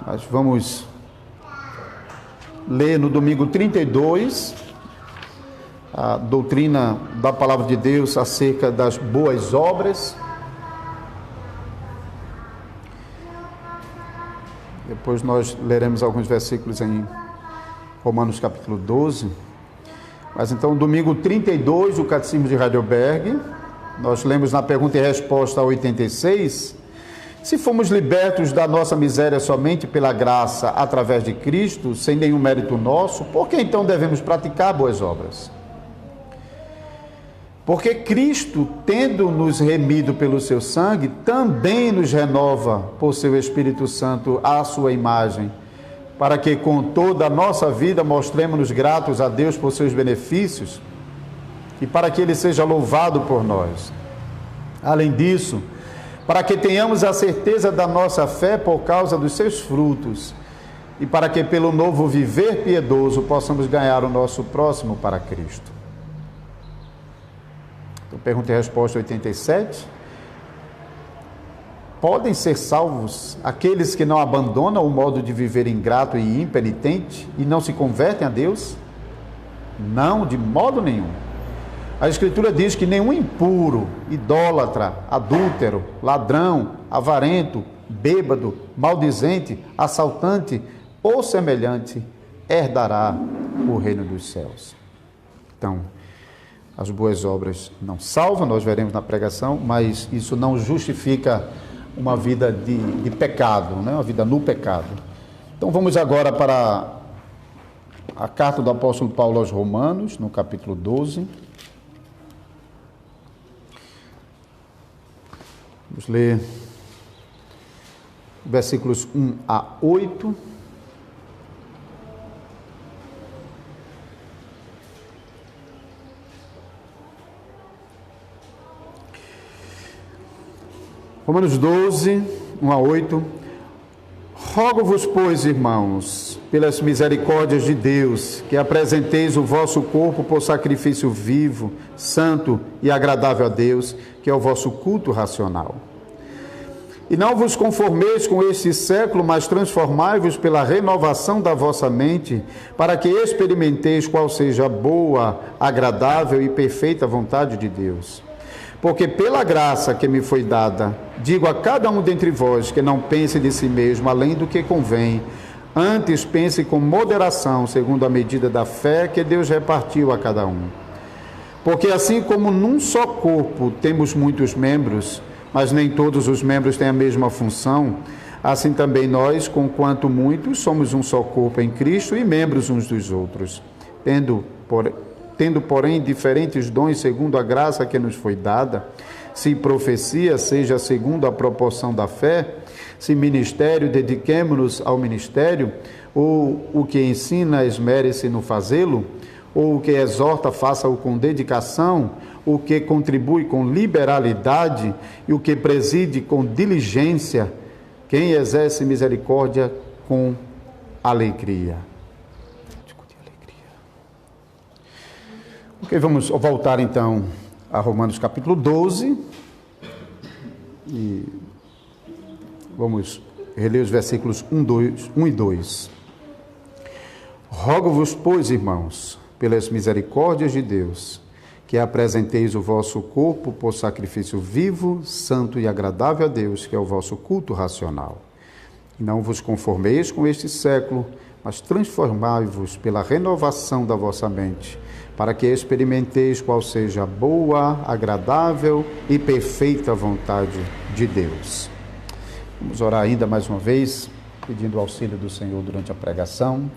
Nós vamos ler no domingo 32 a doutrina da Palavra de Deus acerca das boas obras. Depois nós leremos alguns versículos em Romanos capítulo 12. Mas então, domingo 32, o Catecismo de Heidelberg, nós lemos na pergunta e resposta 86... Se fomos libertos da nossa miséria somente pela graça através de Cristo, sem nenhum mérito nosso, por que então devemos praticar boas obras? Porque Cristo, tendo nos remido pelo seu sangue, também nos renova por seu Espírito Santo à sua imagem, para que com toda a nossa vida mostremos-nos gratos a Deus por seus benefícios e para que Ele seja louvado por nós. Além disso, para que tenhamos a certeza da nossa fé por causa dos seus frutos e para que pelo novo viver piedoso possamos ganhar o nosso próximo para Cristo. Então, pergunta e resposta 87. Podem ser salvos aqueles que não abandonam o modo de viver ingrato e impenitente e não se convertem a Deus? Não, de modo nenhum. A Escritura diz que nenhum impuro, idólatra, adúltero, ladrão, avarento, bêbado, maldizente, assaltante ou semelhante herdará o reino dos céus. Então, as boas obras não salvam, nós veremos na pregação, mas isso não justifica uma vida de pecado, né? Uma vida no pecado. Então vamos agora para a carta do apóstolo Paulo aos Romanos, no capítulo 12. Vamos ler versículos 1 a 8. Romanos 12, 1 a 8. Rogo-vos, pois, irmãos, pelas misericórdias de Deus, que apresenteis o vosso corpo por sacrifício vivo, santo e agradável a Deus, que é o vosso culto racional. E não vos conformeis com este século, mas transformai-vos pela renovação da vossa mente, para que experimenteis qual seja a boa, agradável e perfeita vontade de Deus. Porque pela graça que me foi dada, digo a cada um dentre vós que não pense de si mesmo além do que convém, antes pense com moderação, segundo a medida da fé que Deus repartiu a cada um. Porque assim como num só corpo temos muitos membros, mas nem todos os membros têm a mesma função, assim também nós, conquanto muitos, somos um só corpo em Cristo e membros uns dos outros, tendo, porém, diferentes dons segundo a graça que nos foi dada, se profecia, seja segundo a proporção da fé, se ministério, dediquemo-nos ao ministério, ou o que ensina, esmere-se no fazê-lo, ou o que exorta, faça-o com dedicação, o que contribui com liberalidade e o que preside com diligência, quem exerce misericórdia com alegria. Ok, vamos voltar então a Romanos capítulo 12 e vamos reler os versículos 1 e 2. Rogo-vos, pois, irmãos, pelas misericórdias de Deus, que apresenteis o vosso corpo por sacrifício vivo, santo e agradável a Deus, que é o vosso culto racional. Não vos conformeis com este século, mas transformai-vos pela renovação da vossa mente, para que experimenteis qual seja a boa, agradável e perfeita vontade de Deus. Vamos orar ainda mais uma vez, pedindo o auxílio do Senhor durante a pregação.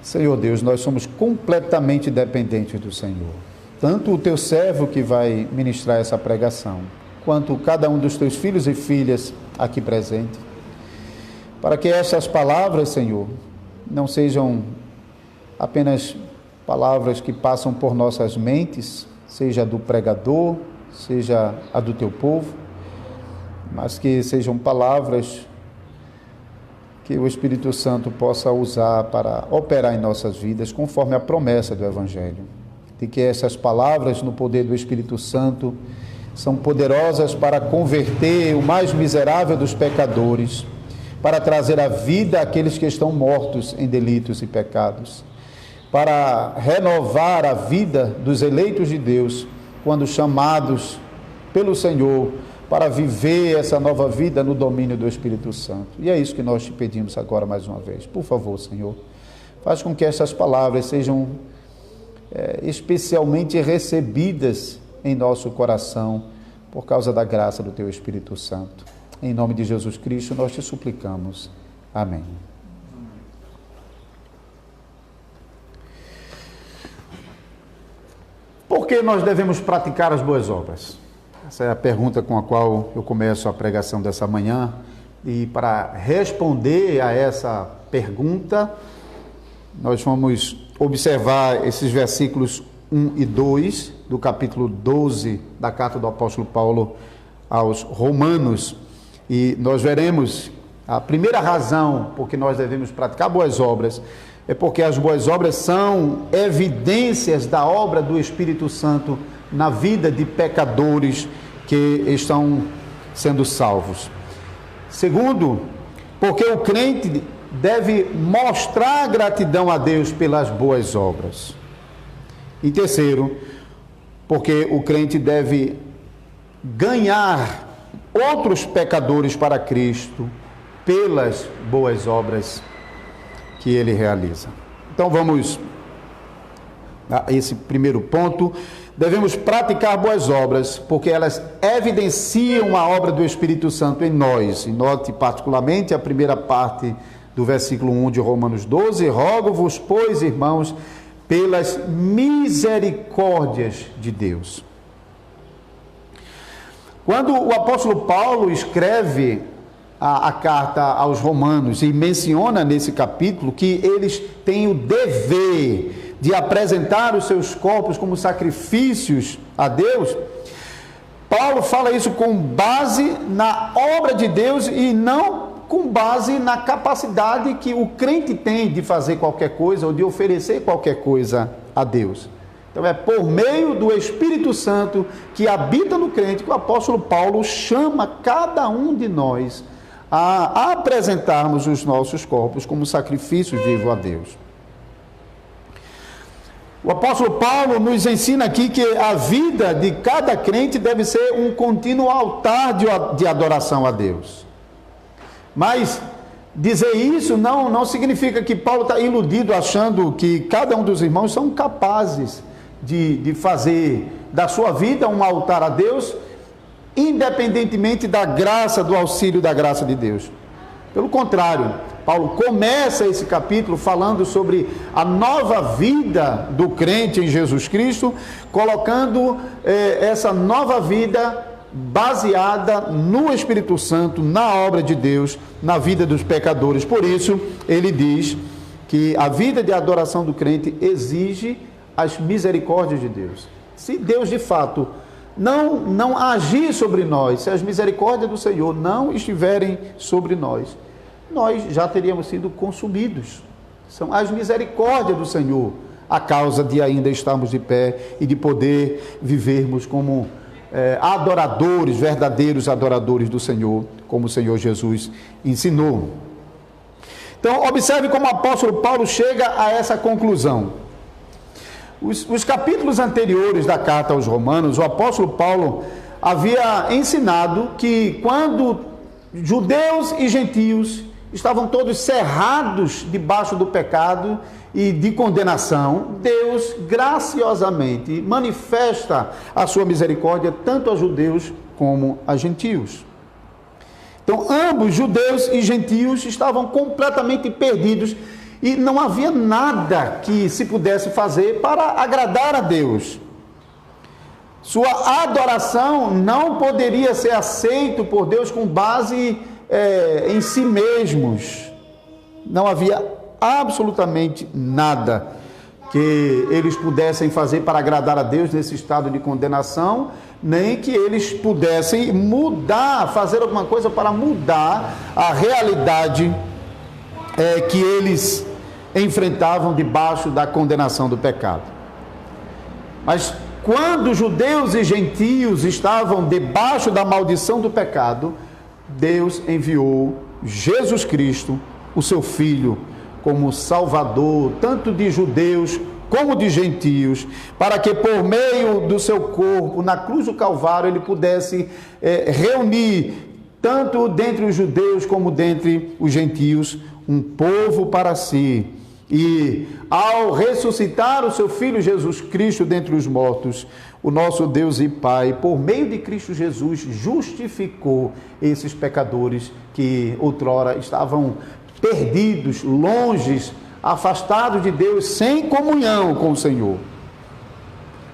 Senhor Deus, nós somos completamente dependentes do Senhor. Tanto o teu servo que vai ministrar essa pregação, quanto cada um dos teus filhos e filhas aqui presente, para que essas palavras, Senhor, não sejam apenas palavras que passam por nossas mentes, seja a do pregador, seja a do teu povo, mas que sejam palavras que o Espírito Santo possa usar para operar em nossas vidas, conforme a promessa do Evangelho. De que essas palavras, no poder do Espírito Santo, são poderosas para converter o mais miserável dos pecadores, para trazer a vida àqueles que estão mortos em delitos e pecados, para renovar a vida dos eleitos de Deus, quando chamados pelo Senhor, para viver essa nova vida no domínio do Espírito Santo. E é isso que nós te pedimos agora mais uma vez. Por favor, Senhor, faz com que essas palavras sejam especialmente recebidas em nosso coração, por causa da graça do Teu Espírito Santo. Em nome de Jesus Cristo, nós te suplicamos. Amém. Por que nós devemos praticar as boas obras? Essa é a pergunta com a qual eu começo a pregação dessa manhã. E para responder a essa pergunta, nós vamos observar esses versículos 1 e 2 do capítulo 12 da carta do apóstolo Paulo aos Romanos. E nós veremos a primeira razão por que nós devemos praticar boas obras é porque as boas obras são evidências da obra do Espírito Santo na vida de pecadores que estão sendo salvos. Segundo, porque o crente deve mostrar gratidão a Deus pelas boas obras. E terceiro, porque o crente deve ganhar outros pecadores para Cristo pelas boas obras que ele realiza. Então vamos a esse primeiro ponto. Devemos praticar boas obras, porque elas evidenciam a obra do Espírito Santo em nós. E note particularmente a primeira parte do versículo 1 de Romanos 12: rogo-vos, pois, irmãos, pelas misericórdias de Deus. Quando o apóstolo Paulo escreve a carta aos Romanos e menciona nesse capítulo que eles têm o dever de apresentar os seus corpos como sacrifícios a Deus, Paulo fala isso com base na obra de Deus e não com base na capacidade que o crente tem de fazer qualquer coisa ou de oferecer qualquer coisa a Deus. Então é por meio do Espírito Santo que habita no crente que o apóstolo Paulo chama cada um de nós a apresentarmos os nossos corpos como sacrifício vivo a Deus. O apóstolo Paulo nos ensina aqui que a vida de cada crente deve ser um contínuo altar de adoração a Deus. Mas dizer isso não significa que Paulo está iludido achando que cada um dos irmãos são capazes de fazer da sua vida um altar a Deus, independentemente da graça, do auxílio da graça de Deus. Pelo contrário, Paulo começa esse capítulo falando sobre a nova vida do crente em Jesus Cristo, colocando essa nova vida baseada no Espírito Santo, na obra de Deus, na vida dos pecadores. Por isso, ele diz que a vida de adoração do crente exige as misericórdias de Deus. Se Deus, de fato, não agir sobre nós, se as misericórdias do Senhor não estiverem sobre nós já teríamos sido consumidos. São as misericórdias do Senhor a causa de ainda estarmos de pé e de poder vivermos como adoradores, verdadeiros adoradores do Senhor, como o Senhor Jesus ensinou. Então, observe como o apóstolo Paulo chega a essa conclusão. Os capítulos anteriores da carta aos Romanos, o apóstolo Paulo havia ensinado que quando judeus e gentios estavam todos cerrados debaixo do pecado e de condenação, Deus graciosamente manifesta a sua misericórdia tanto a judeus como a gentios. Então, ambos, judeus e gentios, estavam completamente perdidos e não havia nada que se pudesse fazer para agradar a Deus. Sua adoração não poderia ser aceita por Deus com base em si mesmos. Não havia absolutamente nada que eles pudessem fazer para agradar a Deus nesse estado de condenação, nem que eles pudessem mudar, fazer alguma coisa para mudar a realidade que eles enfrentavam debaixo da condenação do pecado. Mas quando judeus e gentios estavam debaixo da maldição do pecado, Deus enviou Jesus Cristo, o seu Filho, como Salvador, tanto de judeus como de gentios, para que por meio do seu corpo, na cruz do Calvário, ele pudesse reunir, tanto dentre os judeus como dentre os gentios, um povo para si. E ao ressuscitar o seu Filho Jesus Cristo dentre os mortos, o nosso Deus e Pai, por meio de Cristo Jesus, justificou esses pecadores que outrora estavam perdidos, longe, afastados de Deus, sem comunhão com o Senhor.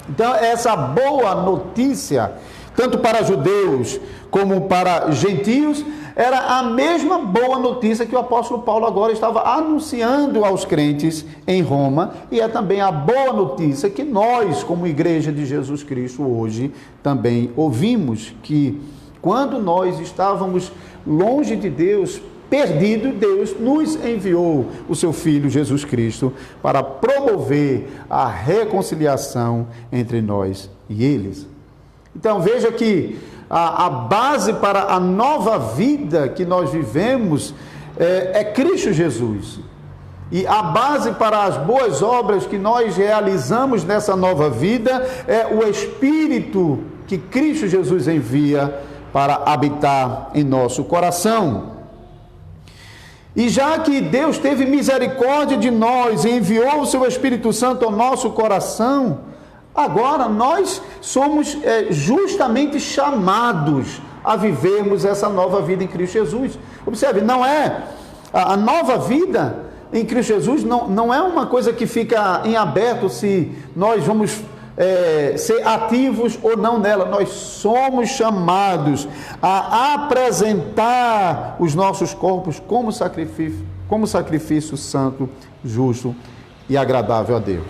Então, essa boa notícia, tanto para judeus como para gentios, era a mesma boa notícia que o apóstolo Paulo agora estava anunciando aos crentes em Roma, e é também a boa notícia que nós, como Igreja de Jesus Cristo, hoje também ouvimos, que quando nós estávamos longe de Deus, perdido, Deus nos enviou o seu Filho Jesus Cristo para promover a reconciliação entre nós e eles. Então veja que a base para a nova vida que nós vivemos é Cristo Jesus. E a base para as boas obras que nós realizamos nessa nova vida é o Espírito que Cristo Jesus envia para habitar em nosso coração. E já que Deus teve misericórdia de nós e enviou o seu Espírito Santo ao nosso coração, agora nós somos justamente chamados a vivermos essa nova vida em Cristo Jesus. Observe, não é a nova vida em Cristo Jesus, não é uma coisa que fica em aberto se nós vamos ser ativos ou não nela. Nós somos chamados a apresentar os nossos corpos como sacrifício santo, justo e agradável a Deus.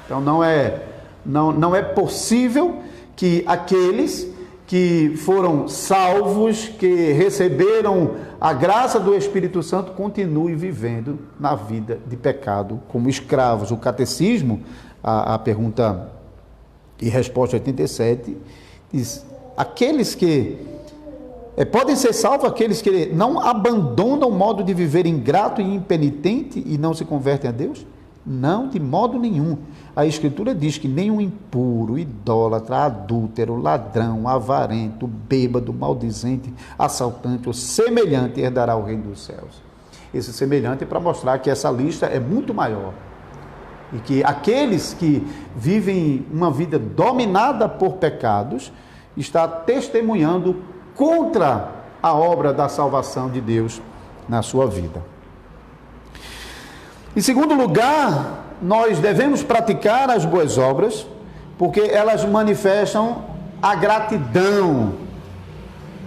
Então não é possível que aqueles que foram salvos, que receberam a graça do Espírito Santo, continuem vivendo na vida de pecado como escravos. O catecismo, a pergunta e resposta 87, diz: aqueles que podem ser salvos aqueles que não abandonam o modo de viver ingrato e impenitente e não se convertem a Deus? Não, de modo nenhum. A Escritura diz que nenhum impuro, idólatra, adúltero, ladrão, avarento, bêbado, maldizente, assaltante ou semelhante herdará o reino dos céus. Esse semelhante é para mostrar que essa lista é muito maior. E que aqueles que vivem uma vida dominada por pecados, está testemunhando contra a obra da salvação de Deus na sua vida. Em segundo lugar, nós devemos praticar as boas obras, porque elas manifestam a gratidão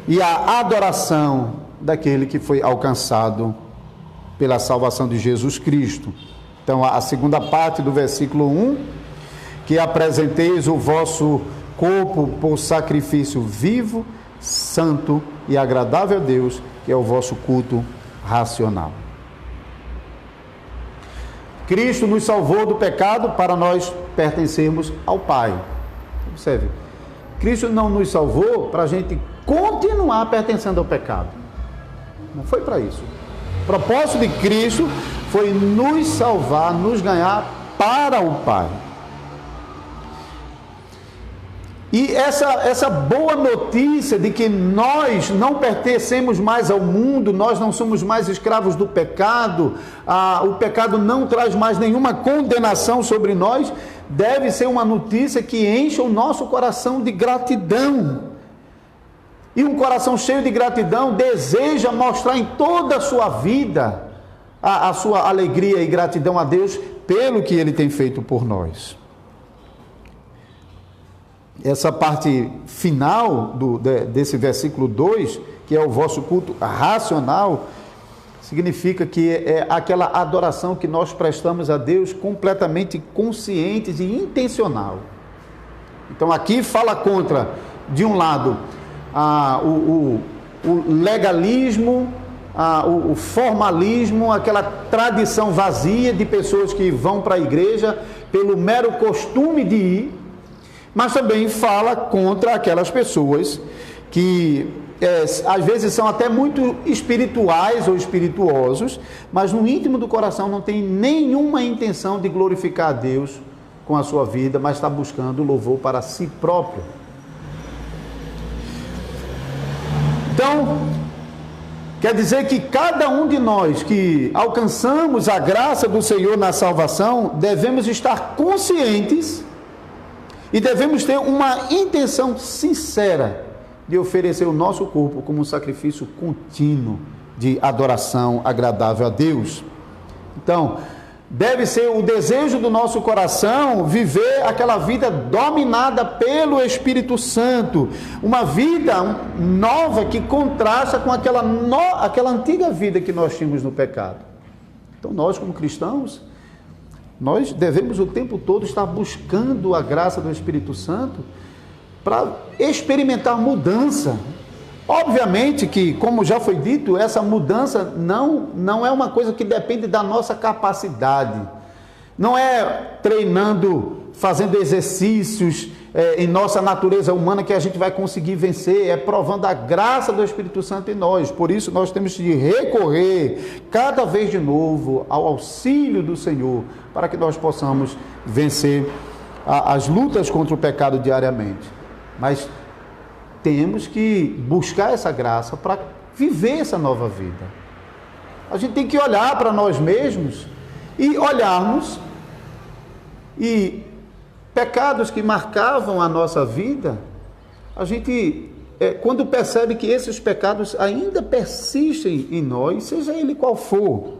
e a adoração daquele que foi alcançado pela salvação de Jesus Cristo. Então, a segunda parte do versículo 1, que apresenteis o vosso corpo por sacrifício vivo, santo e agradável a Deus, que é o vosso culto racional. Cristo nos salvou do pecado para nós pertencermos ao Pai. Observe, Cristo não nos salvou para a gente continuar pertencendo ao pecado. Não foi para isso. O propósito de Cristo foi nos salvar, nos ganhar para o Pai. E essa boa notícia de que nós não pertencemos mais ao mundo, nós não somos mais escravos do pecado, o pecado não traz mais nenhuma condenação sobre nós, deve ser uma notícia que encha o nosso coração de gratidão. E um coração cheio de gratidão deseja mostrar em toda a sua vida a sua alegria e gratidão a Deus pelo que Ele tem feito por nós. Essa parte final desse versículo 2, que é o vosso culto racional, significa que é aquela adoração que nós prestamos a Deus completamente conscientes e intencional. Então aqui fala contra, de um lado, o legalismo o formalismo, aquela tradição vazia de pessoas que vão para a igreja pelo mero costume de ir, mas também fala contra aquelas pessoas que às vezes são até muito espirituais ou espirituosos, mas no íntimo do coração não tem nenhuma intenção de glorificar a Deus com a sua vida, mas está buscando louvor para si próprio. Então, quer dizer que cada um de nós que alcançamos a graça do Senhor na salvação, devemos estar conscientes e devemos ter uma intenção sincera de oferecer o nosso corpo como um sacrifício contínuo de adoração agradável a Deus. Então, deve ser o desejo do nosso coração viver aquela vida dominada pelo Espírito Santo, uma vida nova que contrasta com aquela antiga vida que nós tínhamos no pecado. Então nós, como cristãos, nós devemos o tempo todo estar buscando a graça do Espírito Santo para experimentar mudança. Obviamente que, como já foi dito, essa mudança não é uma coisa que depende da nossa capacidade. Não é treinando, fazendo exercícios em nossa natureza humana que a gente vai conseguir vencer. É provando a graça do Espírito Santo em nós. Por isso nós temos que recorrer cada vez de novo ao auxílio do Senhor, para que nós possamos vencer as lutas contra o pecado diariamente. Mas temos que buscar essa graça para viver essa nova vida. A gente tem que olhar para nós mesmos e olharmos, e pecados que marcavam a nossa vida, a gente, quando percebe que esses pecados ainda persistem em nós, seja ele qual for,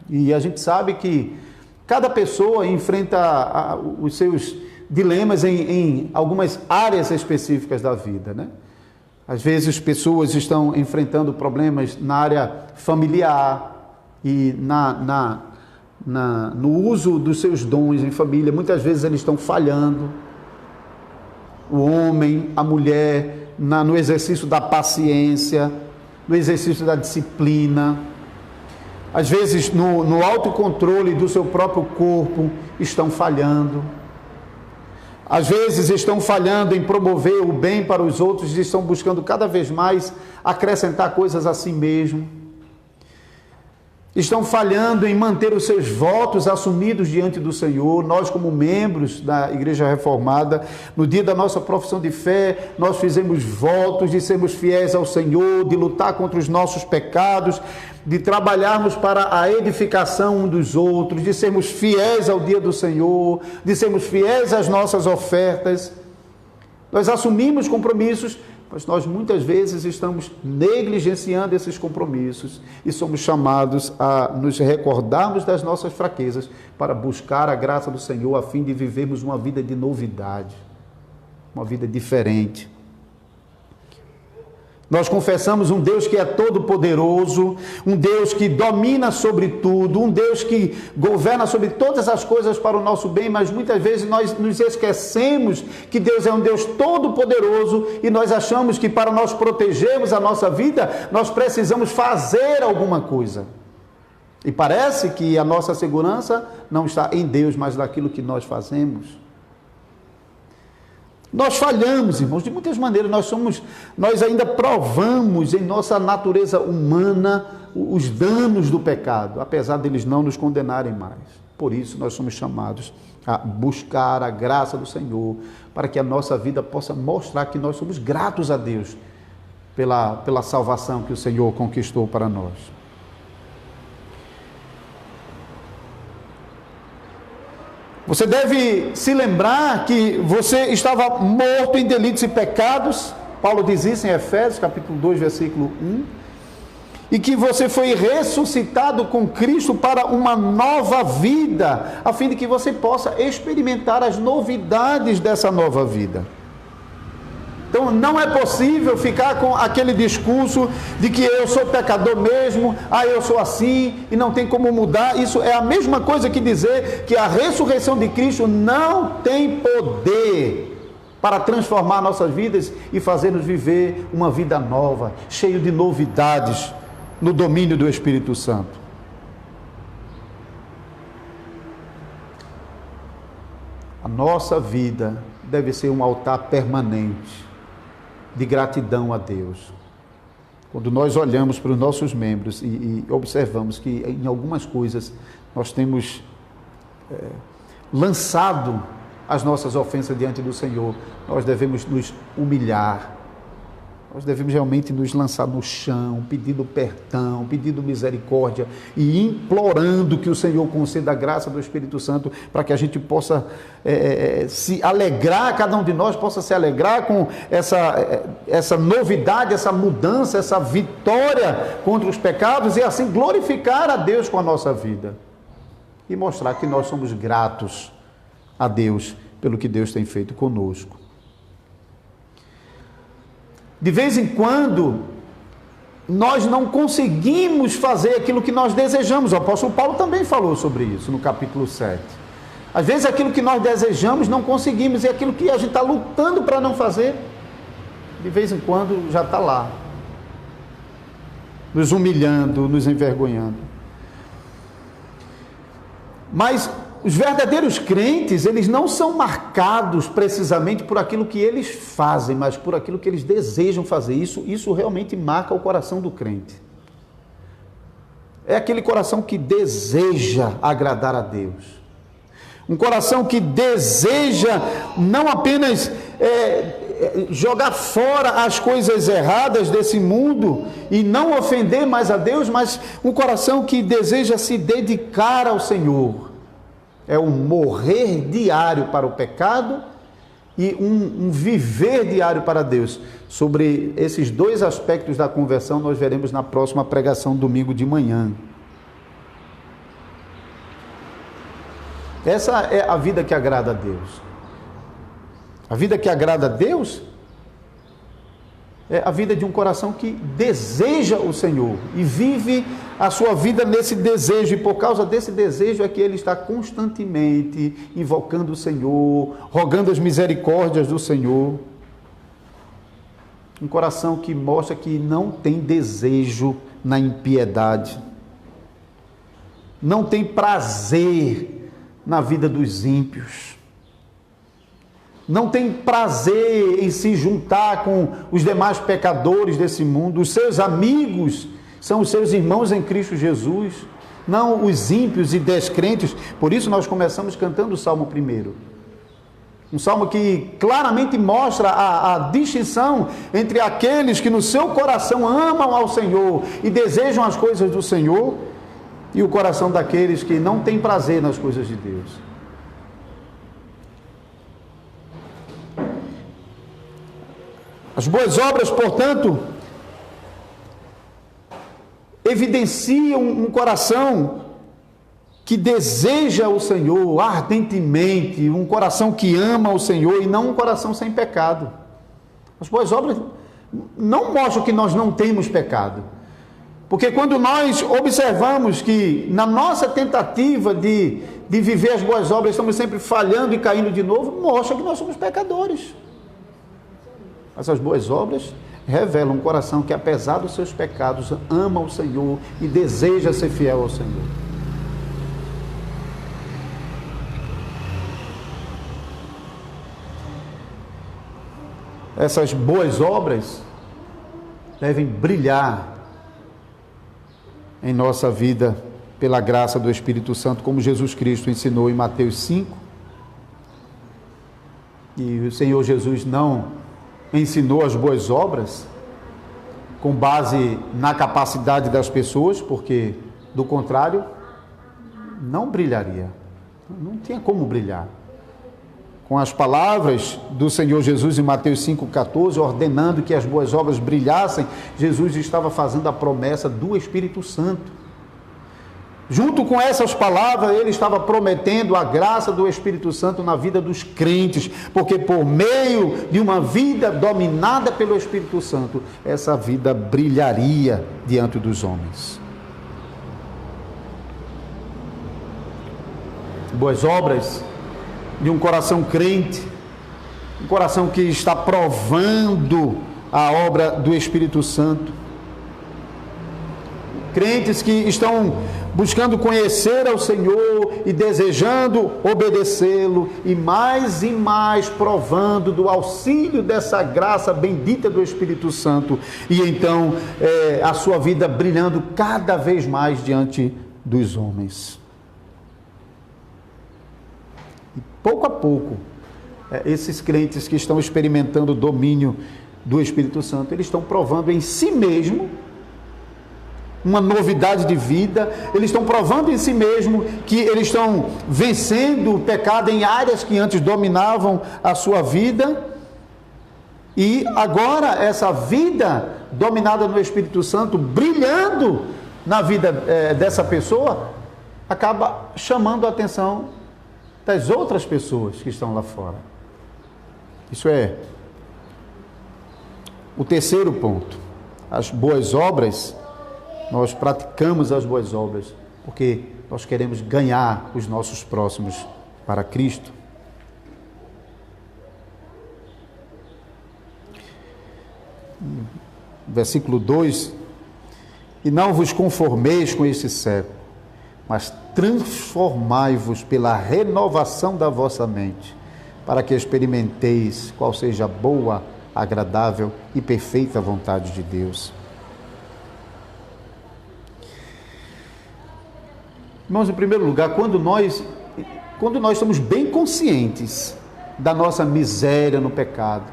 e a gente sabe que cada pessoa enfrenta os seus dilemas em algumas áreas específicas da vida, né? Às vezes pessoas estão enfrentando problemas na área familiar e no uso dos seus dons em família. Muitas vezes eles estão falhando. O homem, a mulher, no exercício da paciência, no exercício da disciplina. Às vezes no autocontrole do seu próprio corpo estão falhando. Às vezes estão falhando em promover o bem para os outros e estão buscando cada vez mais acrescentar coisas a si mesmo. Estão falhando em manter os seus votos assumidos diante do Senhor. Nós, como membros da Igreja Reformada, no dia da nossa profissão de fé, nós fizemos votos de sermos fiéis ao Senhor, de lutar contra os nossos pecados, de trabalharmos para a edificação um dos outros, de sermos fiéis ao dia do Senhor, de sermos fiéis às nossas ofertas. Nós assumimos compromissos, mas nós muitas vezes estamos negligenciando esses compromissos e somos chamados a nos recordarmos das nossas fraquezas para buscar a graça do Senhor a fim de vivermos uma vida de novidade, uma vida diferente. Nós confessamos um Deus que é todo-poderoso, um Deus que domina sobre tudo, um Deus que governa sobre todas as coisas para o nosso bem, mas muitas vezes nós nos esquecemos que Deus é um Deus todo-poderoso e nós achamos que para nós protegermos a nossa vida, nós precisamos fazer alguma coisa. E parece que a nossa segurança não está em Deus, mas naquilo que nós fazemos. Nós falhamos, irmãos, de muitas maneiras. Nós ainda provamos em nossa natureza humana os danos do pecado, apesar deles não nos condenarem mais. Por isso nós somos chamados a buscar a graça do Senhor, para que a nossa vida possa mostrar que nós somos gratos a Deus pela salvação que o Senhor conquistou para nós. Você deve se lembrar que você estava morto em delitos e pecados, Paulo diz isso em Efésios, capítulo 2, versículo 1, e que você foi ressuscitado com Cristo para uma nova vida, a fim de que você possa experimentar as novidades dessa nova vida. Então não é possível ficar com aquele discurso de que eu sou pecador mesmo, eu sou assim e não tem como mudar. Isso é a mesma coisa que dizer que a ressurreição de Cristo não tem poder para transformar nossas vidas e fazer-nos viver uma vida nova, cheio de novidades no domínio do Espírito Santo. A nossa vida deve ser um altar permanente de gratidão a Deus. Quando nós olhamos para os nossos membros e observamos que em algumas coisas nós temos lançado as nossas ofensas diante do Senhor, nós devemos nos humilhar, nós devemos realmente nos lançar no chão, pedindo perdão, pedindo misericórdia e implorando que o Senhor conceda a graça do Espírito Santo para que a gente possa se alegrar, cada um de nós possa se alegrar com essa novidade, essa mudança, essa vitória contra os pecados e assim glorificar a Deus com a nossa vida e mostrar que nós somos gratos a Deus pelo que Deus tem feito conosco. De vez em quando, nós não conseguimos fazer aquilo que nós desejamos. O apóstolo Paulo também falou sobre isso no capítulo 7. Às vezes aquilo que nós desejamos não conseguimos, e aquilo que a gente está lutando para não fazer, de vez em quando já está lá, nos humilhando, nos envergonhando. Mas os verdadeiros crentes, eles não são marcados precisamente por aquilo que eles fazem, mas por aquilo que eles desejam fazer. Isso realmente marca o coração do crente. É aquele coração que deseja agradar a Deus. Um coração que deseja não apenas jogar fora as coisas erradas desse mundo e não ofender mais a Deus, mas um coração que deseja se dedicar ao Senhor. É um morrer diário para o pecado e um viver diário para Deus. Sobre esses dois aspectos da conversão, nós veremos na próxima pregação, domingo de manhã. Essa é a vida que agrada a Deus. A vida que agrada a Deus é a vida de um coração que deseja o Senhor e vive a sua vida nesse desejo, e por causa desse desejo é que ele está constantemente invocando o Senhor, rogando as misericórdias do Senhor. Um coração que mostra que não tem desejo na impiedade, não tem prazer na vida dos ímpios, não tem prazer em se juntar com os demais pecadores desse mundo. Os seus amigos são os seus irmãos em Cristo Jesus, não os ímpios e descrentes. Por isso nós começamos cantando o Salmo 1. Um salmo que claramente mostra a distinção entre aqueles que no seu coração amam ao Senhor e desejam as coisas do Senhor, e o coração daqueles que não têm prazer nas coisas de Deus. As boas obras, portanto, evidenciam um coração que deseja o Senhor ardentemente, um coração que ama o Senhor e não um coração sem pecado. As boas obras não mostram que nós não temos pecado, porque quando nós observamos que na nossa tentativa de viver as boas obras estamos sempre falhando e caindo de novo, mostra que nós somos pecadores. Essas boas obras revelam um coração que, apesar dos seus pecados, ama o Senhor e deseja ser fiel ao Senhor. Essas boas obras devem brilhar em nossa vida pela graça do Espírito Santo, como Jesus Cristo ensinou em Mateus 5. E o Senhor Jesus não ensinou as boas obras com base na capacidade das pessoas, porque, do contrário, não brilharia. Não tinha como brilhar. Com as palavras do Senhor Jesus em Mateus 5,14, ordenando que as boas obras brilhassem, Jesus estava fazendo a promessa do Espírito Santo. Junto com essas palavras, ele estava prometendo a graça do Espírito Santo na vida dos crentes, porque por meio de uma vida dominada pelo Espírito Santo, essa vida brilharia diante dos homens. Boas obras de um coração crente, um coração que está provando a obra do Espírito Santo, crentes que estão buscando conhecer ao Senhor e desejando obedecê-lo, e mais provando do auxílio dessa graça bendita do Espírito Santo, e então a sua vida brilhando cada vez mais diante dos homens. E pouco a pouco, esses crentes que estão experimentando o domínio do Espírito Santo, eles estão provando em si mesmo uma novidade de vida, eles estão provando em si mesmo que eles estão vencendo o pecado em áreas que antes dominavam a sua vida, e agora essa vida dominada no Espírito Santo, brilhando na vida dessa pessoa, acaba chamando a atenção das outras pessoas que estão lá fora. Isso é o terceiro ponto. As boas obras, nós praticamos as boas obras porque nós queremos ganhar os nossos próximos para Cristo. Versículo 2: e não vos conformeis com este século, mas transformai-vos pela renovação da vossa mente, para que experimenteis qual seja a boa, agradável e perfeita vontade de Deus. Irmãos, em primeiro lugar, quando nós estamos bem conscientes da nossa miséria no pecado,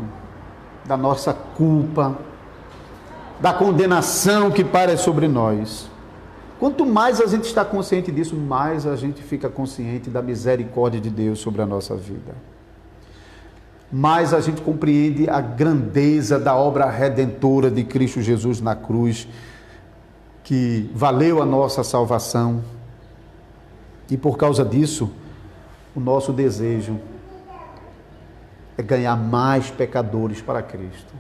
da nossa culpa, da condenação que paira sobre nós, quanto mais a gente está consciente disso, mais a gente fica consciente da misericórdia de Deus sobre a nossa vida. Mais a gente compreende a grandeza da obra redentora de Cristo Jesus na cruz, que valeu a nossa salvação. E por causa disso, o nosso desejo é ganhar mais pecadores para Cristo.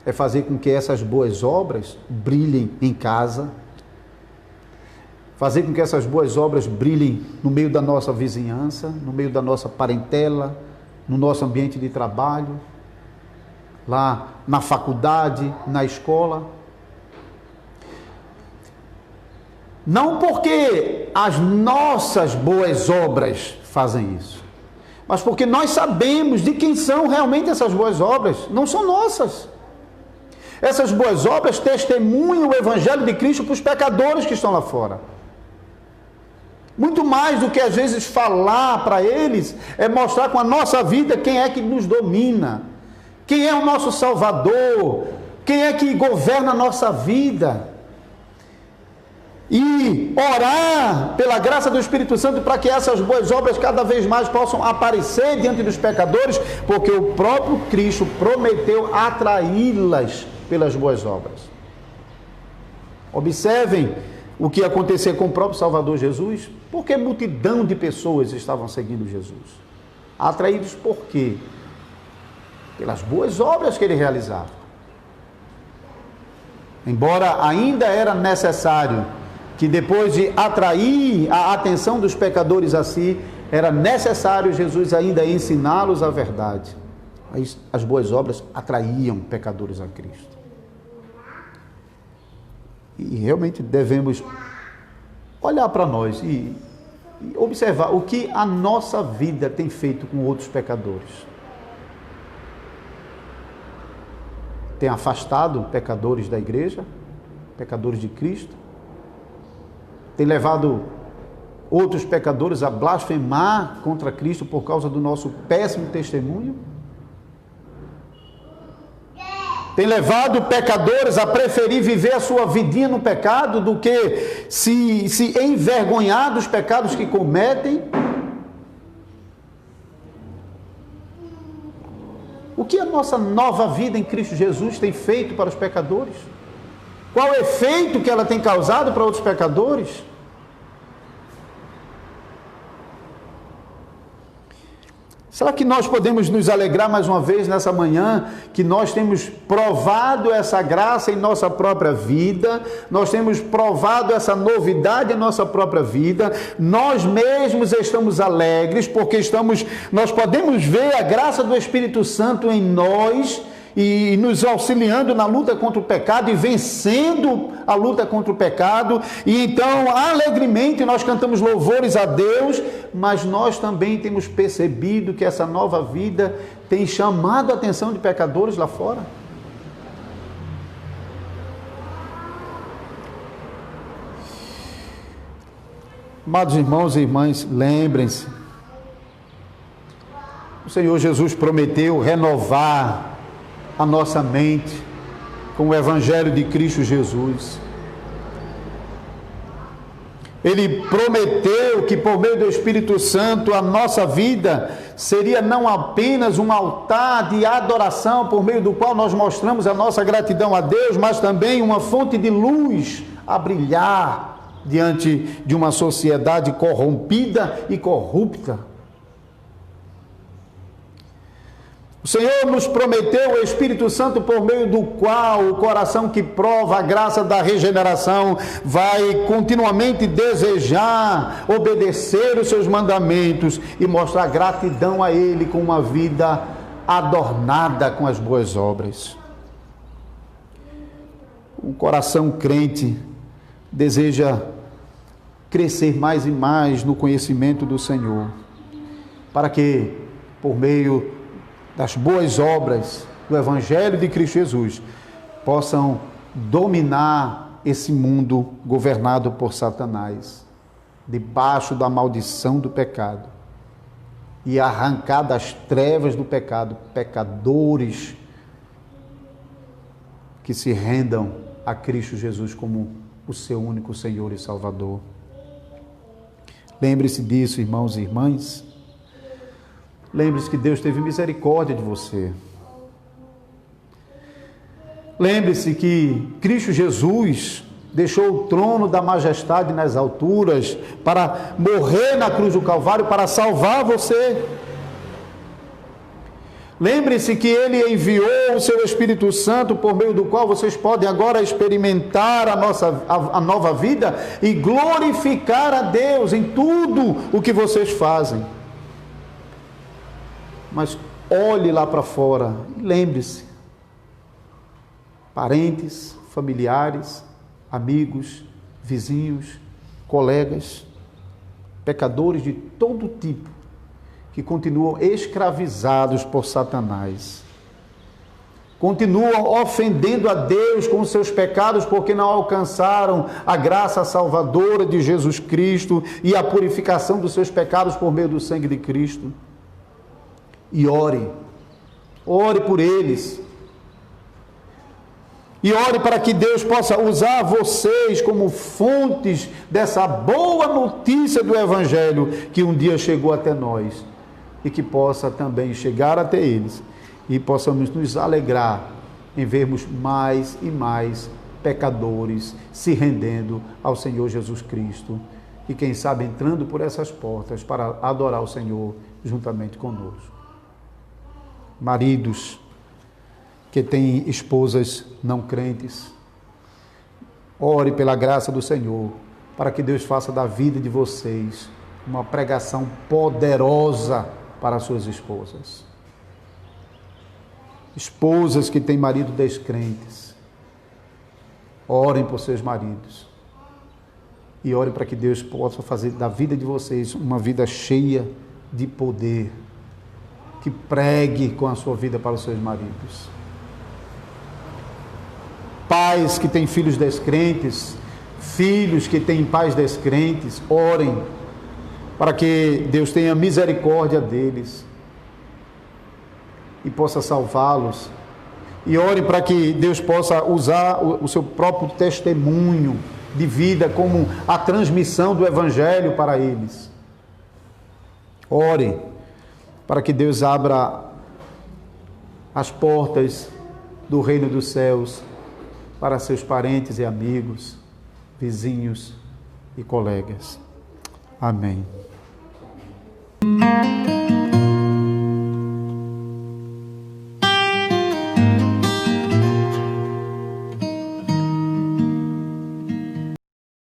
É fazer com que essas boas obras brilhem em casa, fazer com que essas boas obras brilhem no meio da nossa vizinhança, no meio da nossa parentela, no nosso ambiente de trabalho, lá na faculdade, na escola. Não porque as nossas boas obras fazem isso, mas porque nós sabemos de quem são realmente essas boas obras. Não são nossas. Essas boas obras testemunham o Evangelho de Cristo para os pecadores que estão lá fora. Muito mais do que às vezes falar para eles, é mostrar com a nossa vida quem é que nos domina, quem é o nosso Salvador, quem é que governa a nossa vida. E orar pela graça do Espírito Santo para que essas boas obras cada vez mais possam aparecer diante dos pecadores, porque o próprio Cristo prometeu atraí-las pelas boas obras. Observem o que acontecia com o próprio Salvador Jesus, porque multidão de pessoas estavam seguindo Jesus. Atraídos por quê? Pelas boas obras que ele realizava. Embora ainda era necessário que depois de atrair a atenção dos pecadores a si, era necessário Jesus ainda ensiná-los a verdade. As boas obras atraíam pecadores a Cristo. E realmente devemos olhar para nós e observar o que a nossa vida tem feito com outros pecadores. Tem afastado pecadores da igreja, pecadores de Cristo? Tem levado outros pecadores a blasfemar contra Cristo por causa do nosso péssimo testemunho? Tem levado pecadores a preferir viver a sua vidinha no pecado do que se envergonhar dos pecados que cometem? O que a nossa nova vida em Cristo Jesus tem feito para os pecadores? Qual o efeito que ela tem causado para outros pecadores? Será que nós podemos nos alegrar mais uma vez nessa manhã, que nós temos provado essa graça em nossa própria vida, nós temos provado essa novidade em nossa própria vida, nós mesmos estamos alegres, porque nós podemos ver a graça do Espírito Santo em nós, e nos auxiliando na luta contra o pecado e vencendo a luta contra o pecado. E então, alegremente, nós cantamos louvores a Deus, mas nós também temos percebido que essa nova vida tem chamado a atenção de pecadores lá fora. Amados irmãos e irmãs, lembrem-se, o Senhor Jesus prometeu renovar a nossa mente com o Evangelho de Cristo Jesus. Ele prometeu que por meio do Espírito Santo a nossa vida seria não apenas um altar de adoração por meio do qual nós mostramos a nossa gratidão a Deus, mas também uma fonte de luz a brilhar diante de uma sociedade corrompida e corrupta. O Senhor nos prometeu o Espírito Santo por meio do qual o coração que prova a graça da regeneração vai continuamente desejar obedecer os seus mandamentos e mostrar gratidão a Ele com uma vida adornada com as boas obras. O coração crente deseja crescer mais e mais no conhecimento do Senhor, para que, por meio das boas obras do Evangelho de Cristo Jesus, possam dominar esse mundo governado por Satanás, debaixo da maldição do pecado, e arrancar das trevas do pecado pecadores que se rendam a Cristo Jesus como o seu único Senhor e Salvador. Lembre-se disso, irmãos e irmãs. Lembre-se que Deus teve misericórdia de você. Lembre-se que Cristo Jesus deixou o trono da majestade nas alturas para morrer na cruz do Calvário para salvar você. Lembre-se que Ele enviou o seu Espírito Santo, por meio do qual vocês podem agora experimentar a nova vida e glorificar a Deus em tudo o que vocês fazem. Mas olhe lá para fora e lembre-se, parentes, familiares, amigos, vizinhos, colegas, pecadores de todo tipo, que continuam escravizados por Satanás, continuam ofendendo a Deus com seus pecados porque não alcançaram a graça salvadora de Jesus Cristo e a purificação dos seus pecados por meio do sangue de Cristo. E ore por eles. E ore para que Deus possa usar vocês como fontes dessa boa notícia do Evangelho que um dia chegou até nós e que possa também chegar até eles e possamos nos alegrar em vermos mais e mais pecadores se rendendo ao Senhor Jesus Cristo e quem sabe entrando por essas portas para adorar o Senhor juntamente conosco. Maridos que têm esposas não crentes, ore pela graça do Senhor, para que Deus faça da vida de vocês uma pregação poderosa para as suas esposas. Esposas que têm marido descrentes, orem por seus maridos e orem para que Deus possa fazer da vida de vocês uma vida cheia de poder, que pregue com a sua vida para os seus maridos. Pais que têm filhos descrentes, filhos que têm pais descrentes, orem para que Deus tenha misericórdia deles e possa salvá-los. E orem para que Deus possa usar o seu próprio testemunho de vida como a transmissão do Evangelho para eles. Orem para que Deus abra as portas do reino dos céus para seus parentes e amigos, vizinhos e colegas. Amém.